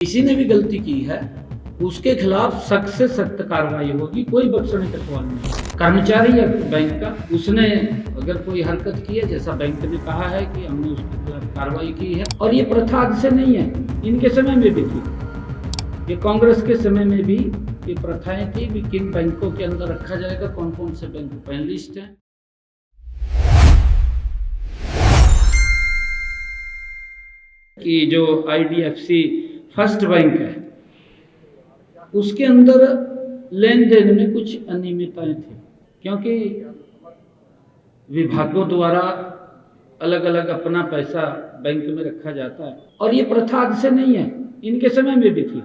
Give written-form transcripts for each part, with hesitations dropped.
किसी ने भी गलती की है उसके खिलाफ सख्त से सख्त कार्रवाई होगी, कोई बख्शने का सवाल नहीं। कर्मचारी या बैंक का उसने अगर कोई हरकत की है, जैसा बैंक ने कहा है कि हमने उसके खिलाफ कार्रवाई की है, और ये प्रथा आज से नहीं है, इनके समय में भी थी, ये कांग्रेस के समय में भी ये प्रथाएं थी भी किन बैंकों के अंदर रखा जाएगा, कौन कौन से बैंक पैनलिस्ट हैं। कि जो IDFC फर्स्ट बैंक है उसके अंदर लेन देन में कुछ अनियमितताएं थी, क्योंकि विभागों द्वारा अलग अलग अपना पैसा बैंक में रखा जाता है, और ये प्रथा आज से नहीं है, इनके समय में भी थी,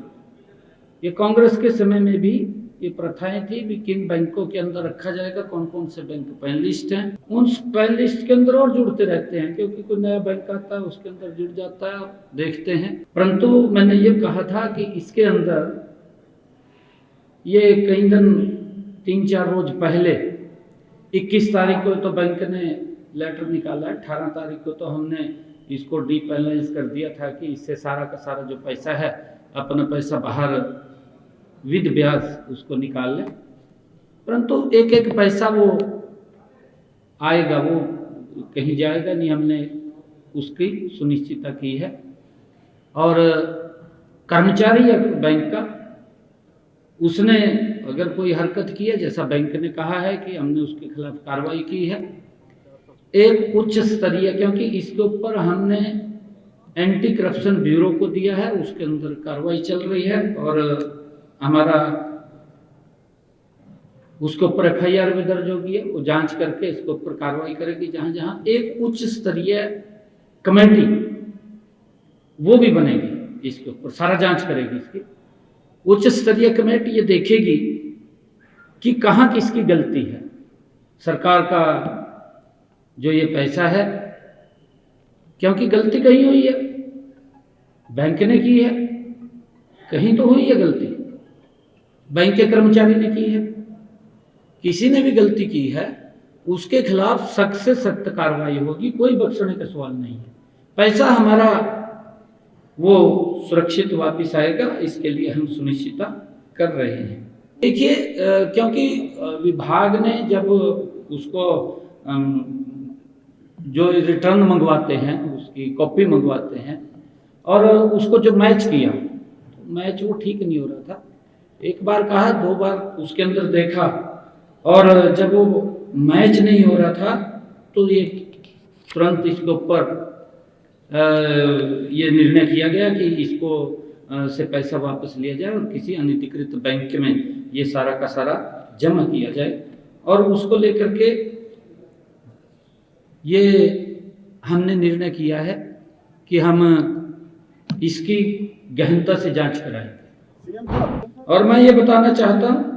ये कांग्रेस के समय में भी ये प्रथाएं थी भी किन बैंकों के अंदर रखा जाएगा, कौन कौन से बैंक पैनलिस्ट हैं। उन पैनलिस्ट के अंदर और जुड़ते रहते हैं, क्योंकि कोई नया बैंक आता है उसके अंदर जुड़ जाता है, देखते हैं। परंतु मैंने ये कहा था कि इसके अंदर ये कई दिन 3-4 रोज पहले 21 तारीख को तो बैंक ने लेटर निकाला है, 18 तारीख को तो हमने इसको डीपैनलाइज कर दिया था कि इससे सारा का सारा जो पैसा है, अपना पैसा बाहर विद ब्याज उसको निकाल लें। परंतु एक एक पैसा वो आएगा, वो कहीं जाएगा नहीं, हमने उसकी सुनिश्चितता की है। और कर्मचारी या बैंक का उसने अगर कोई हरकत की है, जैसा बैंक ने कहा है कि हमने उसके खिलाफ कार्रवाई की है, एक उच्च स्तरीय, क्योंकि इसके ऊपर हमने एंटी करप्शन ब्यूरो को दिया है, उसके अंदर कार्रवाई चल रही है, और हमारा उसके ऊपर FIR भी दर्ज होगी है, वो जांच करके इसके ऊपर कार्रवाई करेगी। जहां जहां एक उच्च स्तरीय कमेटी वो भी बनेगी, इसके ऊपर सारा जांच करेगी। इसकी उच्च स्तरीय कमेटी ये देखेगी कि कहां किसकी गलती है, सरकार का जो ये पैसा है, क्योंकि गलती कहीं हुई है, बैंक ने की है, कहीं तो हुई है गलती, बैंक के कर्मचारी ने की है। किसी ने भी गलती की है उसके खिलाफ सख्त से सख्त कार्रवाई होगी, कोई बख्शने का सवाल नहीं है। पैसा हमारा वो सुरक्षित वापस आएगा, इसके लिए हम सुनिश्चितता कर रहे हैं। देखिए, क्योंकि विभाग ने जब उसको जो रिटर्न मंगवाते हैं, उसकी कॉपी मंगवाते हैं, और उसको जो मैच किया, मैच वो ठीक नहीं हो रहा था। एक बार कहा, 2 बार उसके अंदर देखा, और जब वो मैच नहीं हो रहा था तो ये तुरंत इसके ऊपर ये निर्णय किया गया कि इसको से पैसा वापस लिया जाए और किसी अनधिकृत बैंक में ये सारा का सारा जमा किया जाए। और उसको लेकर के ये हमने निर्णय किया है कि हम इसकी गहनता से जांच कराएंगे। और मैं ये बताना चाहता हूं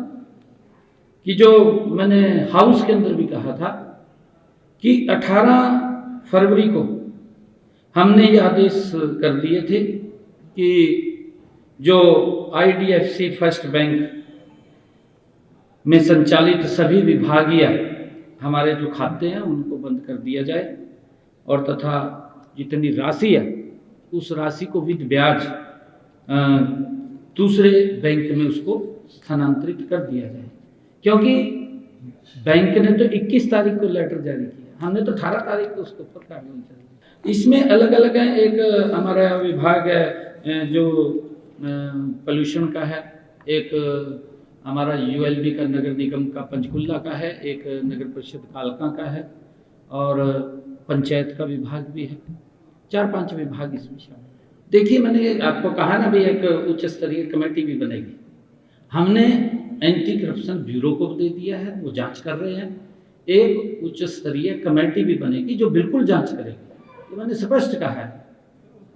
कि जो मैंने हाउस के अंदर भी कहा था कि 18 फरवरी को हमने ये आदेश कर दिए थे कि जो IDFC फर्स्ट बैंक में संचालित सभी विभागीय हमारे जो खाते हैं उनको बंद कर दिया जाए, और तथा जितनी राशि है उस राशि को विद ब्याज दूसरे बैंक में उसको स्थानांतरित कर दिया जाए। क्योंकि बैंक ने तो 21 तारीख को लेटर जारी किया, हमने तो 18 तारीख को उसके ऊपर कार्रवाई चल रही। इसमें अलग अलग है, एक हमारा विभाग है जो पोल्यूशन का है, एक हमारा ULB का नगर निगम का पंचकुला का है, एक नगर परिषद कालका का है, और पंचायत का विभाग भी है। 4-5 विभाग इसमें शामिल। देखिए, मैंने आपको कहा ना भी एक उच्च स्तरीय कमेटी भी बनेगी, हमने एंटी करप्शन ब्यूरो को दे दिया है, वो जांच कर रहे हैं। एक उच्च स्तरीय कमेटी भी बनेगी जो बिल्कुल जांच करेगी, तो मैंने स्पष्ट कहा है,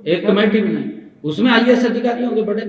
एक कमेटी बनाई, उसमें IAS अधिकारी होंगे, बड़े